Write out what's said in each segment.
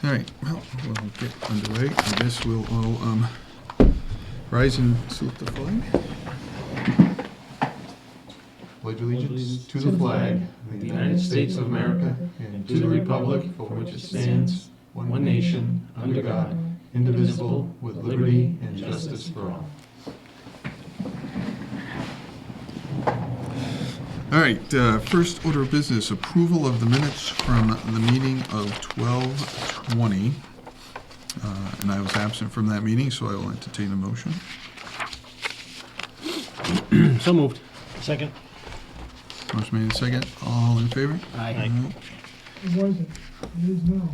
All right, well, we'll get underway. I guess we'll all rise and salute the flag. Pledge allegiance to the flag of the United States of America and to the republic for which it stands, one nation, under God, indivisible, with liberty and justice for all. All right, first order of business, approval of the minutes from the meeting of 12/20. And I was absent from that meeting, so I will entertain a motion. So moved. Second. Motion made in second. All in favor? Aye. It wasn't. It is now.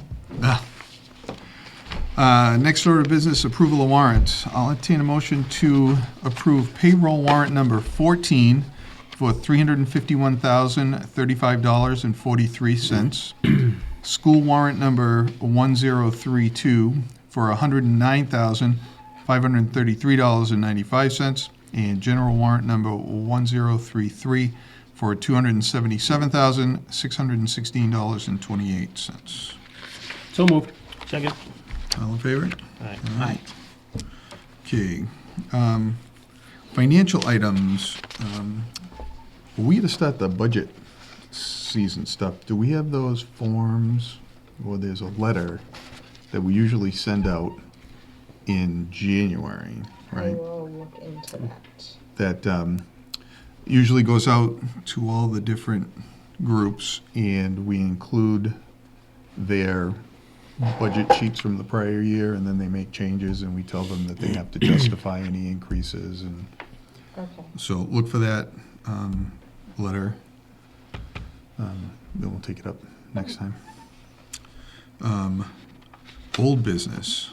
Next order of business, approval of warrants. I'll entertain a motion to approve payroll warrant number 14 for $351,035.43. School warrant number 1032 for $109,533.95. And general warrant number 1033 for $277,616.28. So moved. Second. All in favor? Aye. All right. Okay. Financial items. We had to start the budget season stuff. Do we have those forms? Or there's a letter that we usually send out in January, I right? will look into that. That usually goes out to all the different groups, and we include their budget sheets from the prior year, and then they make changes, and we tell them that they have to justify any increases. And Okay. so look for that letter. Then we'll take it up next time. Old business.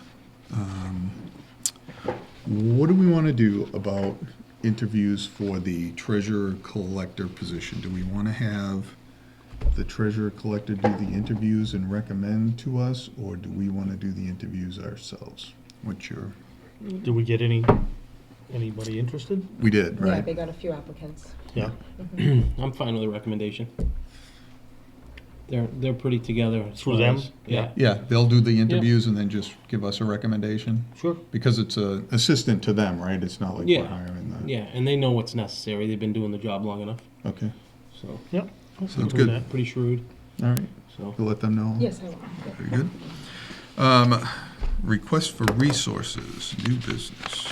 What do we want to do about interviews for the treasurer collector position? Do we want to have the treasurer collector do the interviews and recommend to us, or do we want to do the interviews ourselves? What's your? Did we get anybody interested? We did, Yeah, right? they got a few applicants. Yeah. I'm fine with the recommendation. They're pretty together. as Through far them? as- Yeah. Yeah, they'll do the interviews and then just give us a recommendation? Sure. Because it's a assistant to them, right? It's not like we're Yeah. hiring the. Yeah, and they know what's necessary. They've been doing the job long enough. Okay, So Yep. sounds good. pretty shrewd. All right, So you'll let them know? Yes, I will. Yeah. Very good. Request for resources, new business.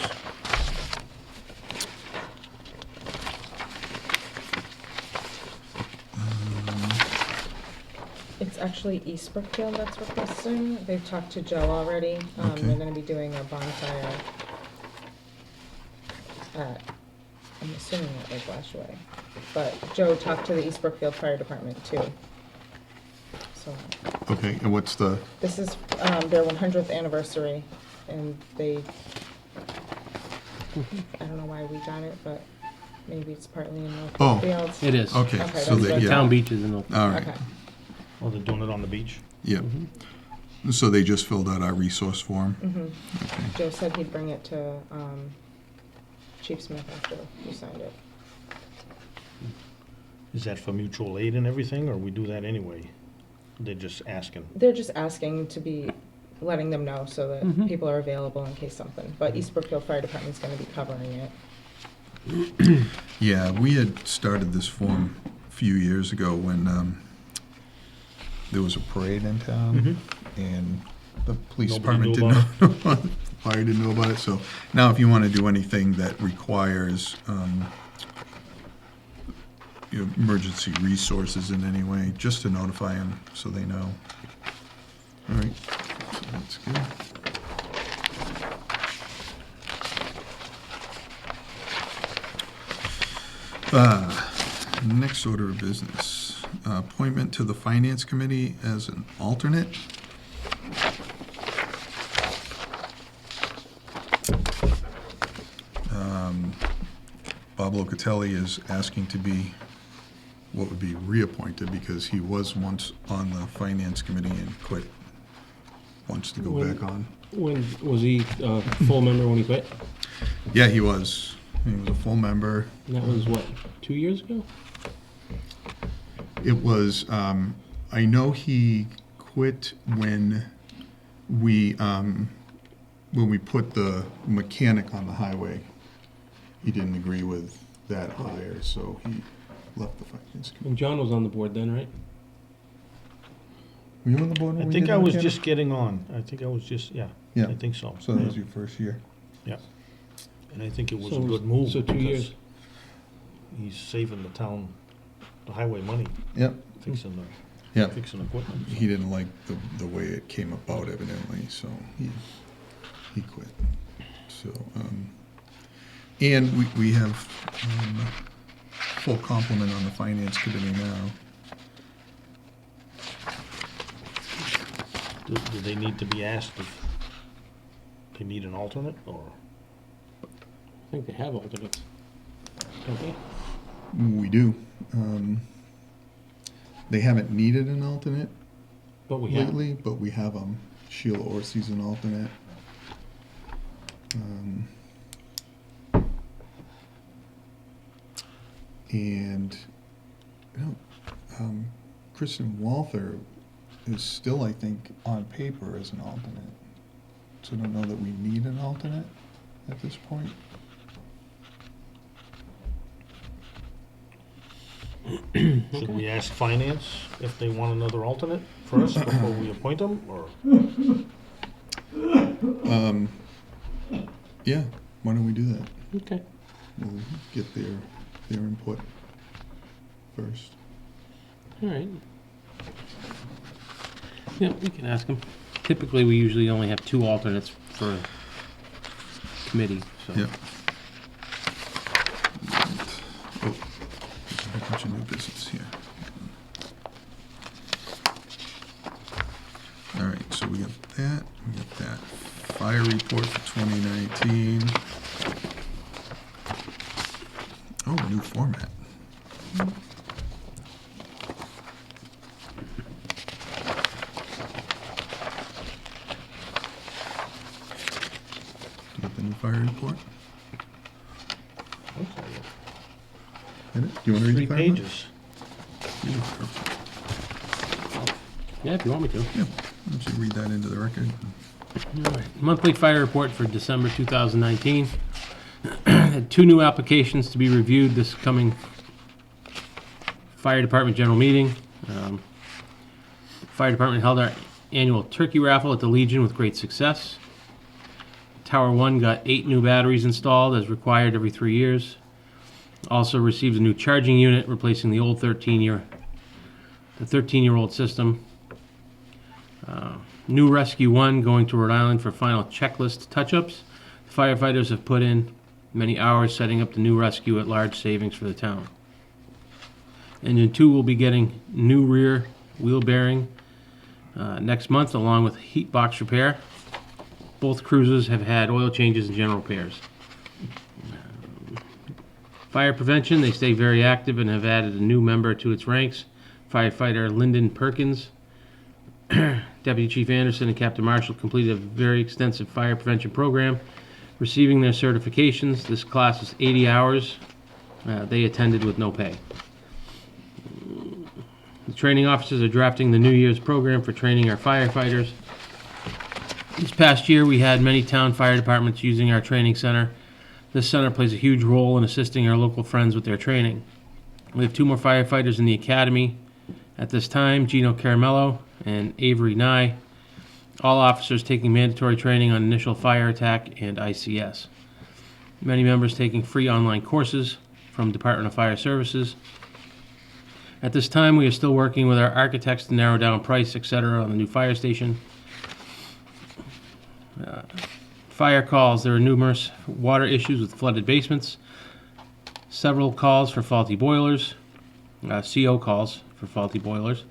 It's actually East Brookfield that's requesting. They've talked to Joe already. Okay. They're gonna be doing a bonfire at, I'm assuming at Lake Lashaway. But Joe talked to the East Brookfield Fire Department too. So, Okay, and what's the, this is, their 100th anniversary, and they, I don't know why we got it, but maybe it's partly in North Oh. Brookfield. it is. okay, Okay, so that's they, good. yeah, Town beaches and all. all right, Okay. Oh, they're doing it on the beach? yeah. So they just filled out our resource form? Mm-hmm. Okay. Joe said he'd bring it to Chief Smith after you signed it. Is that for mutual aid and everything, or we do that anyway? They're just asking. They're just asking to be, letting them know so that Mhm. people are available in case something. But East Brookfield Fire Department's gonna be covering it. Yeah, we had started this form a few years ago when there was a parade in town, and the police Nobody department knew didn't about know, the fire didn't know about it. So now if you want to do anything that requires emergency resources in any way, just to notify them so they know. All right, so that's good. Next order of business, appointment to the Finance Committee as an alternate. Bob Locatelli is asking to be, what would be reappointed, because he was once on the Finance Committee and quit, wants to go back on. When was he a full member when he quit? Yeah, he was. He was a full member. And that was what, 2 years ago? It was, I know he quit when when we put the mechanic on the highway, he didn't agree with that hire, so he left the finance committee. And John was on the board then, right? Were you on the board I when we think did I the was mechanic? just getting on. I think I was just, yeah. Yeah. I think so. So that was your first year? Yeah. And I think it was a So- good move. so 2 because years. He's saving the town, the highway money, Yep, fixing yep. fixing equipment. He didn't like the way it came about evidently, so he quit. So, and we have, full complement on the finance committee now. Do they need to be asked if they need an alternate, or? I think they have alternates. Don't they? We do. They haven't needed an alternate But we have. lately, but we have, Sheila Orsi's an alternate. And, Kristen Walther is still, I think, on paper as an alternate. So I don't know that we need an alternate at this point. Should we ask finance if they want another alternate first before we appoint them, or? Yeah, why don't we do that? Okay. We'll get their input first. All right. Yeah, we can ask them. Typically, we usually only have 2 alternates for a committee, so. Yep. Oh, there's a whole bunch of new business here. All right, so we got that, fire report for 2019. Oh, new format. You got the new fire report? Get it? Do you want to read Three the fire report? pages. Yeah, if you want me to. Yeah, why don't you read that into the record? All right. Monthly fire report for December 2019. Had 2 new applications to be reviewed this coming fire department general meeting. Fire department held our annual turkey raffle at the Legion with great success. Tower 1 got 8 new batteries installed as required every 3 years. Also received a new charging unit replacing the old 13-year-old system. New Rescue 1 going to Rhode Island for final checklist touch-ups. Firefighters have put in many hours setting up the new rescue at large savings for the town. Engine 2 will be getting new rear wheel bearing next month along with heat box repair. Both cruisers have had oil changes and general repairs. Fire prevention, they stay very active and have added a new member to its ranks, firefighter Lyndon Perkins. Deputy Chief Anderson and Captain Marshall completed a very extensive fire prevention program, receiving their certifications. This class was 80 hours. They attended with no pay. The training officers are drafting the New Year's program for training our firefighters. This past year, we had many town fire departments using our training center. This center plays a huge role in assisting our local friends with their training. We have 2 more firefighters in the academy at this time, Gino Caramello and Avery Nye. All officers taking mandatory training on initial fire attack and ICS. Many members taking free online courses from Department of Fire Services. At this time, we are still working with our architects to narrow down price, etc. on the new fire station. Fire calls. There are numerous water issues with flooded basements. Several calls for faulty boilers. CO calls for faulty boilers.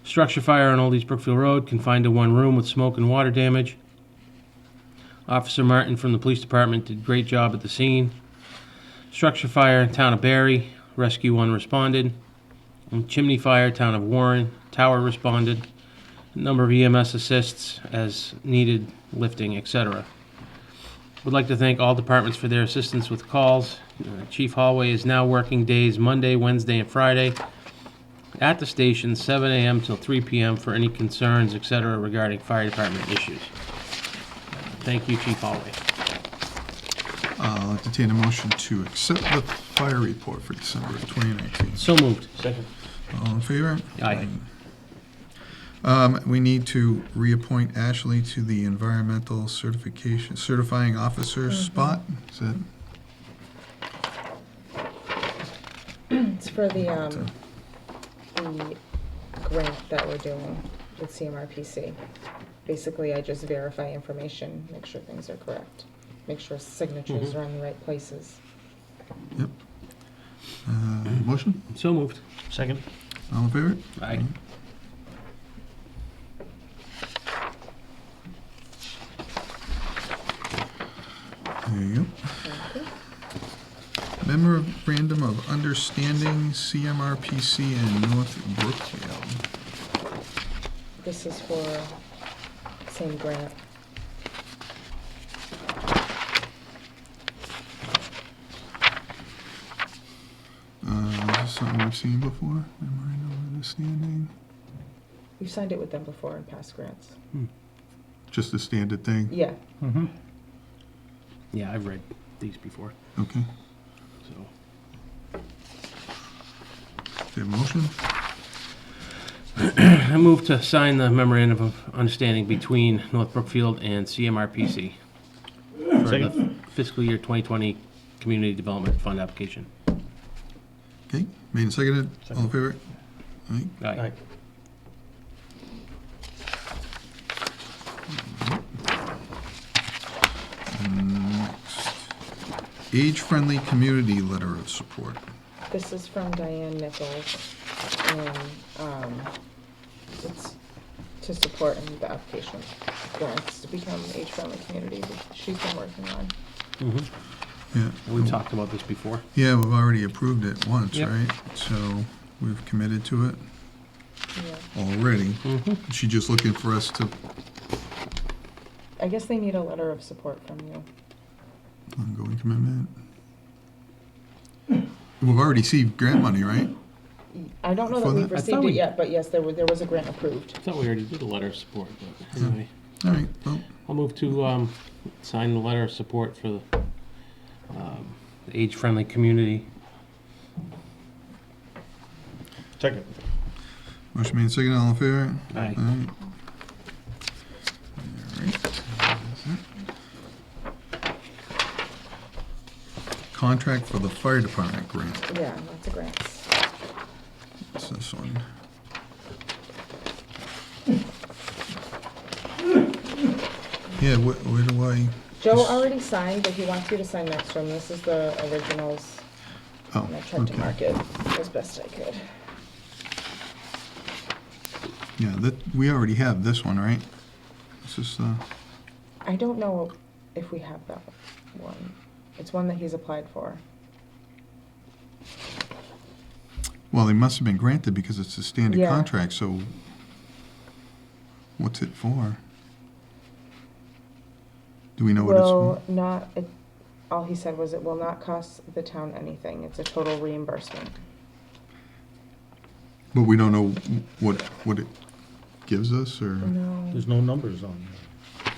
Structure fire on Old East Brookfield Road, confined to 1 room with smoke and water damage. Officer Martin from the police department did a great job at the scene. Structure fire, town of Barry, Rescue 1 responded. And chimney fire, town of Warren, tower responded. A number of EMS assists as needed, lifting, etc. Would like to thank all departments for their assistance with calls. Chief Hallway is now working days Monday, Wednesday, and Friday. at the station, 7 a.m. till 3 p.m. for any concerns, etc., regarding fire department issues. Thank you, Chief Holloway. I'll entertain a motion to accept the fire report for December of 2019. So moved. Second. All in favor? Aye. We need to reappoint Ashley to the environmental certifying officer spot. Is that? It's for the grant that we're doing with CMRPC. Basically, I just verify information, make sure things are correct, make sure signatures are in the right places. Yep. Motion? So moved. Second. All in favor? Aye. There you go. Thank you. Memorandum of Understanding, CMRPC and North Brookfield. This is for same grant. Is this something we've seen before? Memorandum of Understanding? We've signed it with them before in past grants. Just a standard thing? Yeah, Mm-hmm. Yeah, I've read these before, Okay. so. Do you have a motion? I move to sign the memorandum of understanding between North Brookfield and CMRPC for the Second. fiscal year 2020 Community Development Fund application. Okay, made and seconded. All in favor? Aye. Aye. Next. Age-friendly community letter of support. this is from Diane Nichols, and, it's to support in the application grants to become age-friendly community, which she's been working on. Mhm. Yeah. We talked about this before. Yeah, we've already approved it once, Yep. right? So we've committed to it Yeah. already. Mhm. She's just looking for us to, I guess they need a letter of support from you. ongoing commitment. We've already received grant money, right? I don't know For that we've that? I thought received it we- yet, but yes, there was a grant approved. I thought we already did a letter of support, but Yeah. anyway. All right, well, I'll move to sign the letter of support for the age-friendly community. Second. motion made second, all in favor? Aye. All right. Contract for the fire department grant. Yeah, lots of grants. What's this one? Yeah, where do I? Joe already signed, but he wants you to sign next to him. This is the originals, Oh, and I tried to okay. mark it as best I could. Yeah, we already have this one, right? This is, I don't know if we have that one. It's one that he's applied for. well, they must have been granted because it's a standard Yeah. contract, so what's it for? Do we know what it's Will for? not, all he said was it will not cost the town anything. It's a total reimbursement. But we don't know what it gives us, or? No, There's no numbers on there.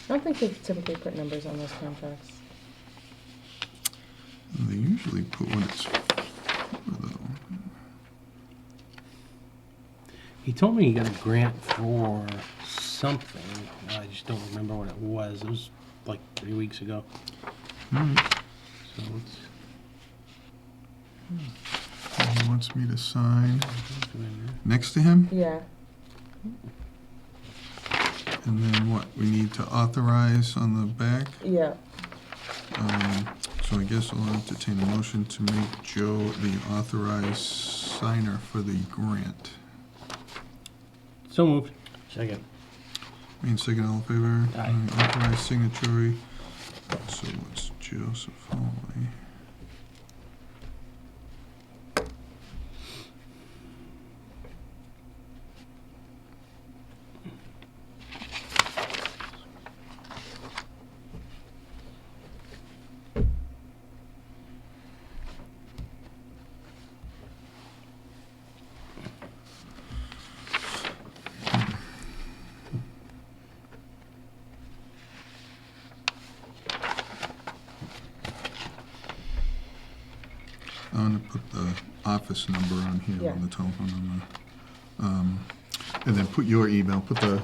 I don't think they typically put numbers on those contracts. They usually put what it's for, though. He told me he got a grant for something. I just don't remember what it was. It was like 3 weeks ago. All right. So it's He wants me to sign next to him, Yeah, and then what? We need to authorize on the back. yeah. So I guess I'll entertain a motion to make Joe the authorized signer for the grant. so moved. Second. Main second, all in favor? Aye. Authorized signatory. So it's Joseph Holloway. office number on here, Yeah. on the telephone number. And then put your email, put the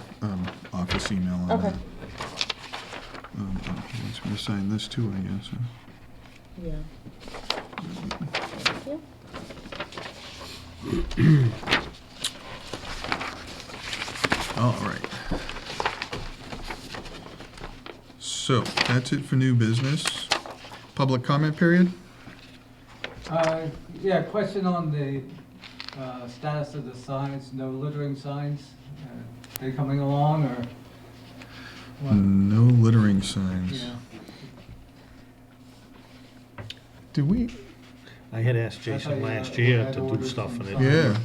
office email on Okay. there. He wants me to sign this too, I guess. Huh? Yeah. Thank you. All right. So, that's it for new business. Public comment period? Yeah, question on the status of the signs, no littering signs. They coming along or what? No littering signs. Yeah. Did we? I had asked I Jason thought you last year had to do ordered stuff some and signs. Yeah,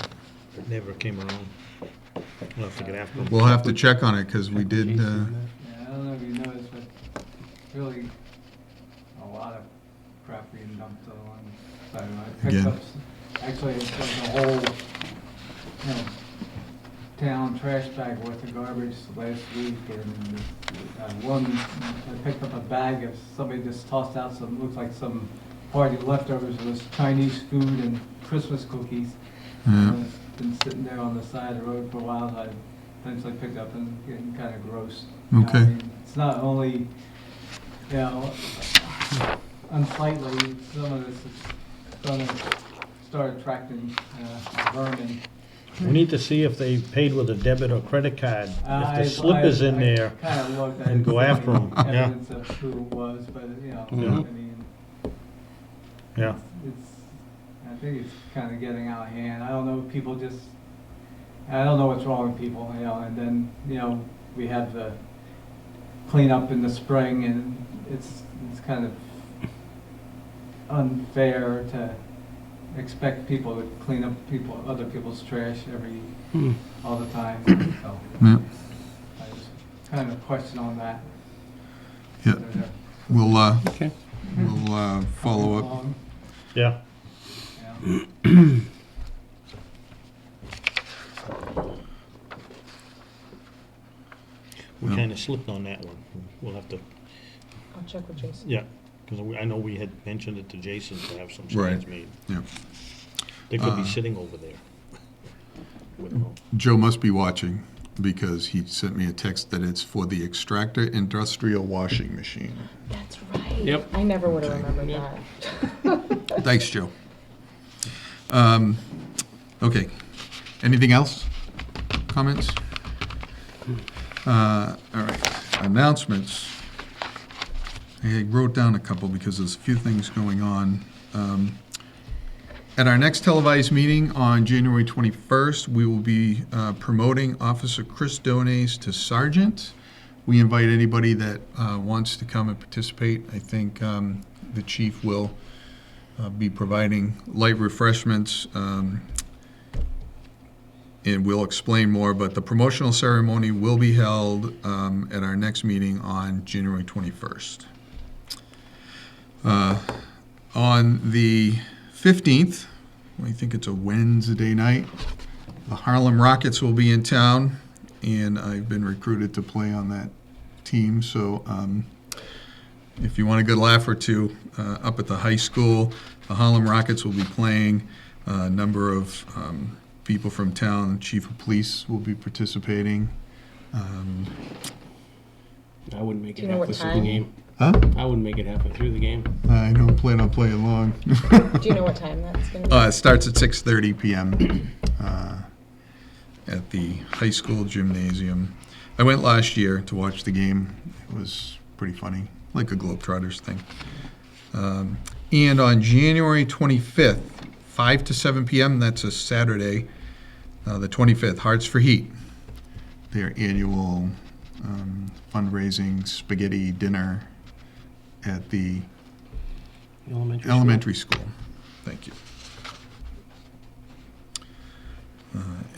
it never came around. We'll have to get after him. we'll have to check on it, because we did, Yeah, I don't know if you noticed, but really a lot of crap being dumped on the side of it. I picked Yeah. up, actually, it's like a whole, town trash bag worth of garbage last week, and I picked up a bag of, somebody just tossed out some, looks like some party leftovers, it was Chinese food and Christmas cookies. yeah, It's been sitting there on the side of the road for a while, I eventually picked up and getting kind of gross. Okay. I mean, it's not only, unsightly, some of this is gonna start attracting vermin. We need to see if they paid with a debit or credit card. If I- the slip is in I there, kind of looked at and it, go after 'em, yeah. evidence of who it was, but, I Yeah. mean, yeah. I think it's kind of getting out of hand. I don't know, people just, I don't know what's wrong with people, and then, we have the cleanup in the spring, and it's kind of unfair to expect people to clean up other people's trash all the time, so yeah. I just kind of question on that. Yeah. We'll, Okay. we'll follow up. Yeah. Yeah. We Yeah. kinda slipped on that one. We'll have to, I'll check with Jason. yeah, because I know we had mentioned it to Jason to have some Right. signs made. Yeah. They could be sitting over there. We don't know. Joe must be watching, because he sent me a text that it's for the Extractor Industrial Washing Machine. That's right. Yep. I never would have Okay. remembered Yep. that. Thanks, Joe. Okay, anything else? Comments? All right, announcements. I wrote down a couple because there's a few things going on. At our next televised meeting on January 21st, we will be promoting Officer Chris Donays to Sergeant. We invite anybody that wants to come and participate. I think the chief will be providing light refreshments, and we'll explain more, but the promotional ceremony will be held at our next meeting on January 21st. On the 15th, I think it's a Wednesday night, the Harlem Rockets will be in town, and I've been recruited to play on that team, so if you want a good laugh or two, up at the high school, the Harlem Rockets will be playing. A number of people from town, Chief of Police will be participating. I wouldn't make Do it you know what halfway through the time? game. Huh? I wouldn't make it halfway through the game. I don't plan on playing long. Do you know what time that's going to be? It starts at 6:30 p.m. At the high school gymnasium. I went last year to watch the game. It was pretty funny, like a Globetrotters thing. And on January 25th, 5 to 7 p.m., that's a Saturday, the 25th, Hearts for Heat, their annual fundraising spaghetti dinner at the elementary school. Thank you.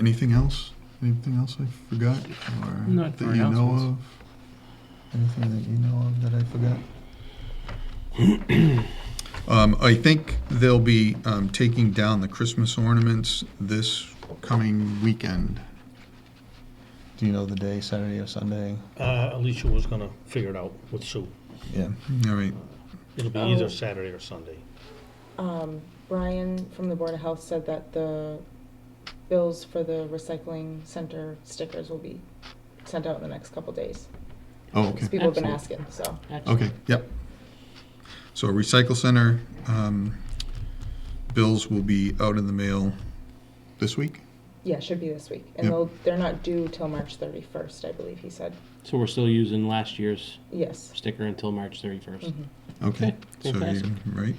Anything else? Anything else I forgot? Or Not for that you know announcements. of? Anything that you know of that I forgot? I think they'll be taking down the Christmas ornaments this coming weekend. Do you know the day, Saturday or Sunday? Alicia was gonna figure it out with Sue. Yeah. All right. It'll be Oh. either Saturday or Sunday. Brian from the Board of Health said that the bills for the recycling center stickers will be sent out in the next couple days. Oh, Because okay, people have been Excellent. asking, so. Excellent. okay, yep. So recycle center, bills will be out in the mail this week? Yeah, should be this week. And Yep. they're not due till March 31st, I believe he said. So we're still using last year's Yes. sticker until March 31st. Mhm. Okay, so you, fantastic. right?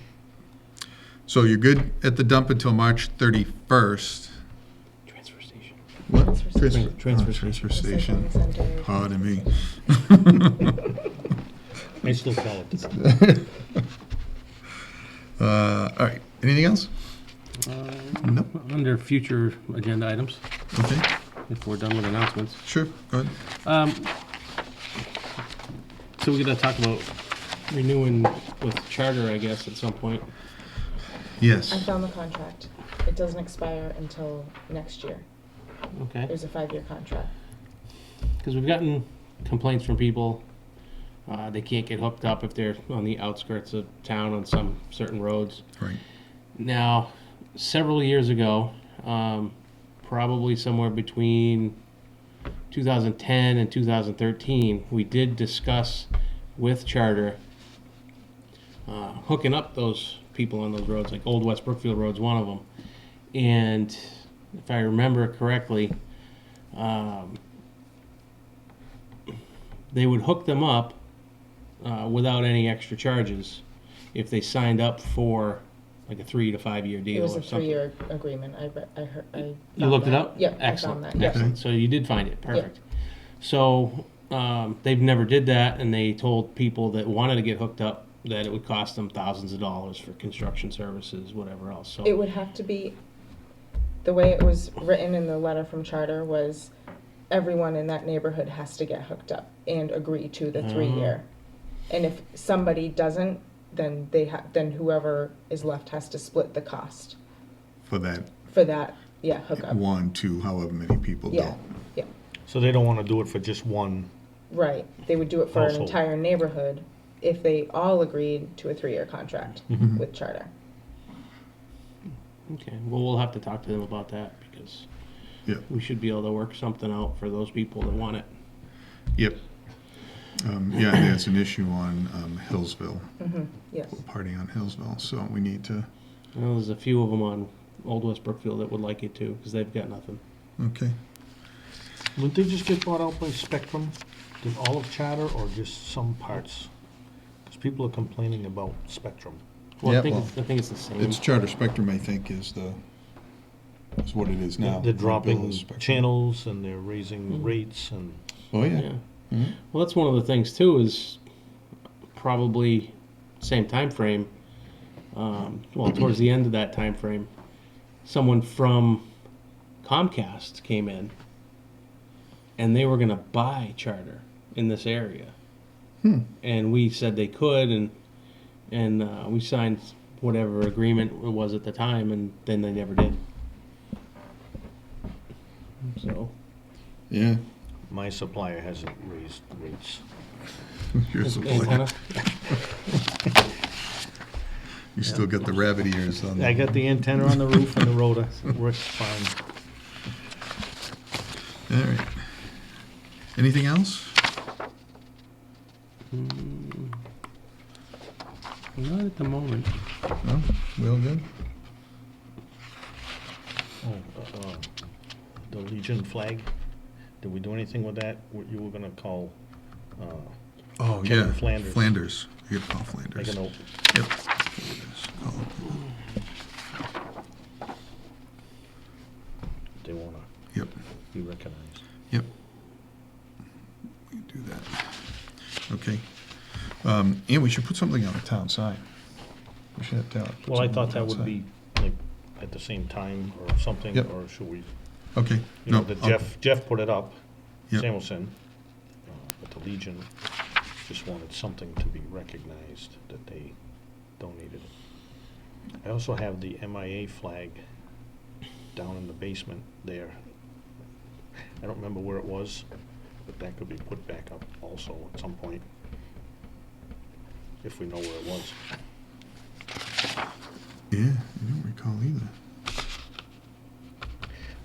So you're good at the dump until March 31st. Transfer station. What? Transfer station. Transfer Transfer station. Recycling center. Pardon me. I still call it the All right, anything else? Nope. Under future agenda items, Okay, if we're done with announcements. sure, go ahead. So we're gonna talk about renewing with charter, I guess, at some point. I Yes, found the contract. It doesn't expire until next year. Okay. There's a 5-year contract. Because we've gotten complaints from people, they can't get hooked up if they're on the outskirts of town on some certain roads. right, Now, several years ago, probably somewhere between 2010 and 2013, we did discuss with Charter hooking up those people on those roads, like Old West Brookfield Road's one of them. And if I remember correctly, they would hook them up without any extra charges if they signed up for like a 3 to 5 year It deal was or a something. 3-year agreement. I heard. You found looked it that. up? Yep, Excellent. I found that. Yep. Excellent. So you did find it. Perfect. So they've never did that, and they told people that wanted to get hooked up that it would cost them thousands of dollars for construction services, whatever else. So It would have to be, the way it was written in the letter from Charter was everyone in that neighborhood has to get hooked up and agree to the 3-year. And if somebody doesn't, then then whoever is left has to split the cost for that for that, hookup. 1, 2, however many people Yeah, don't. yeah, So they don't want to do it for just one. right. They would do it for an Household. entire neighborhood if they all agreed to a 3-year contract Mhm. with Charter. okay, well, we'll have to talk to them about that because Yeah. we should be able to work something out for those people that want it. Yep. Yeah, there's an issue on Hillsville, Yes. party on Hillsville, so we need to, Well, there's a few of them on Old West Brookfield that would like it too because they've got nothing. okay. Wouldn't they just get bought out by Spectrum? Did all of Charter or just some parts? Because people are complaining about Spectrum. Well, Yeah, I think well, it's, I think it's the same. It's Charter Spectrum, I think, is what it is now. They're Bill dropping is Spectrum. channels and they're raising Mhm. rates and. Oh, yeah. Yeah. Mhm. Well, that's one of the things too. Is probably same time frame. Well, towards the end of that time frame, someone from Comcast came in, and they were going to buy Charter in this area, and we said they could, and we signed whatever agreement it was at the time, and then they never did. So Yeah. My supplier hasn't raised rates. Your supply. antenna. You still got the rabbit ears on. I got the antenna on the roof and the rotor. It works fine. All right. Anything else? Not at the moment. No? We all good? Oh, the Legion flag. Did we do anything with that? What you were gonna call, Oh, Kevin yeah. Flanders. Flanders. You gotta call Flanders. make a note? Yep. Flanders. Call. They wanna Yep. be recognized. Yep. We can do that. Okay. And we should put something on the town sign. We should have town. put Well, I something on thought the that town would sign. be like at the same time or something, Yep. or should we, Okay. you know, No, that I'll- Jeff put it up, Yep. Samuelson, but the Legion just wanted something to be recognized that they donated it. I also have the MIA flag down in the basement there. I don't remember where it was, but that could be put back up also at some point, if we know where it was. Yeah, I don't recall either.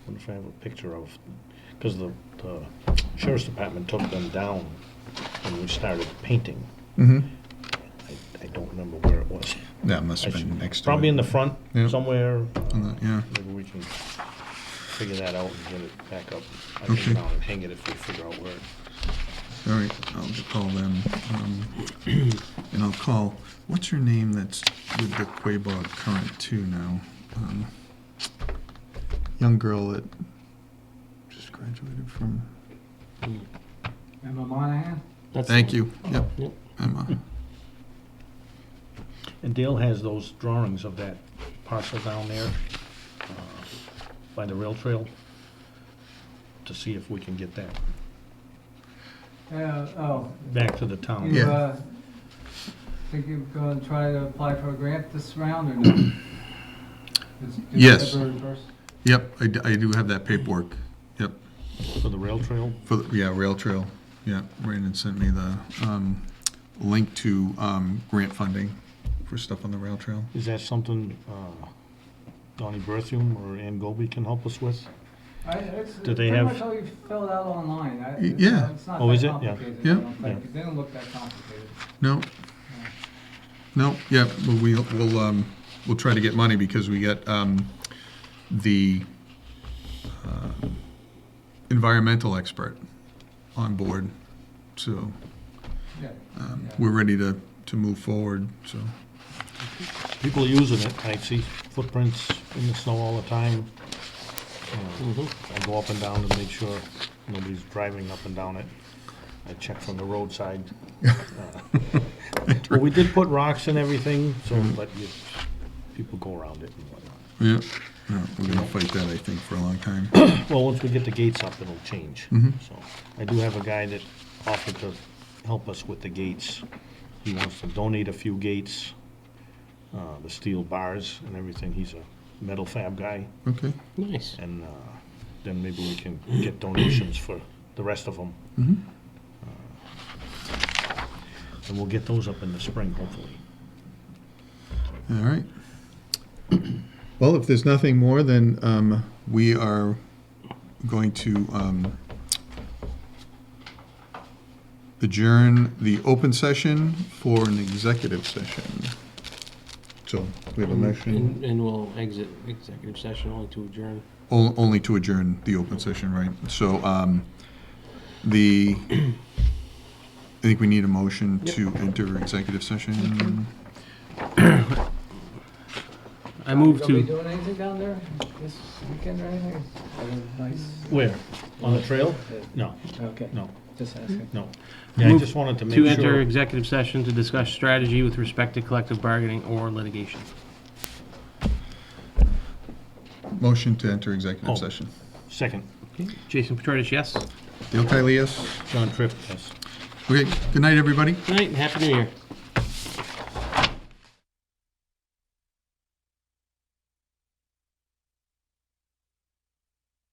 Wonder if I have a picture of, because the sheriff's department took them down when we started painting. Mm-hmm. I don't remember where it was. That must I have been should- next to it. Probably in the front Yeah. somewhere. On the- yeah. Maybe we can figure that out and get it back up. I Okay. can down and hang it if we figure out where. All right, I'll call them. And I'll call, what's her name that's with the Quabog Current too now? Young girl that just graduated from, Emma Monahan? That's thank you, yep, Yep. Emma. And Dale has those drawings of that parcel down there by the rail trail to see if we can get that Yeah, oh. back to the town. You, Yeah. think you're gonna try to apply for a grant this round or no? It's due Yes. February 1st? Yep, I do have that paperwork, yep, For the rail trail? for, yeah, rail trail, yeah. Brandon sent me the link to grant funding for stuff on the rail trail. Is that something Donnie Berthium or Ann Goby can help us with? It's Do they pretty have- much all you filled out online. Yeah. It's not Oh, that is it? Yeah. complicated, I Yeah. don't think. Yeah. It didn't look that complicated. No, no, yeah, but we'll try to get money because we got the environmental expert on board, so Yeah. Yeah. we're ready to move forward, so. People are using it. I see footprints in the snow all the time. I go up and down to make sure nobody's driving up and down it. I check from the roadside. Well, we did put rocks and everything, so but people go around it and whatnot. Yeah, no, we're gonna fight that, I think, for a long time. Well, once we get the gates up, it'll change. Mhm. So I do have a guy that offered to help us with the gates. He wants to donate a few gates, the steel bars and everything. He's a metal fab guy. Okay. Nice. And then maybe we can get donations for the rest of them. Mhm. And we'll get those up in the spring, hopefully. All right. Well, if there's nothing more, then we are going to adjourn the open session for an executive session. So we have a motion, And we'll exit executive session only to adjourn. only to adjourn the open session, right? So I think we need a motion to enter executive session. I move Gonna be to, doing anything down there this weekend or anything? Nice. Where? On the trail? No, Okay, no, just asking. no. Yeah, I Move just wanted to make to enter sure. executive session to discuss strategy with respect to collective bargaining or litigation. Motion to enter executive Oh. session. Second, Okay. Jason Petrardis, yes. Dale Kiley, yes? John Tripp, yes. Okay, good night, everybody. Good night and Happy New Year.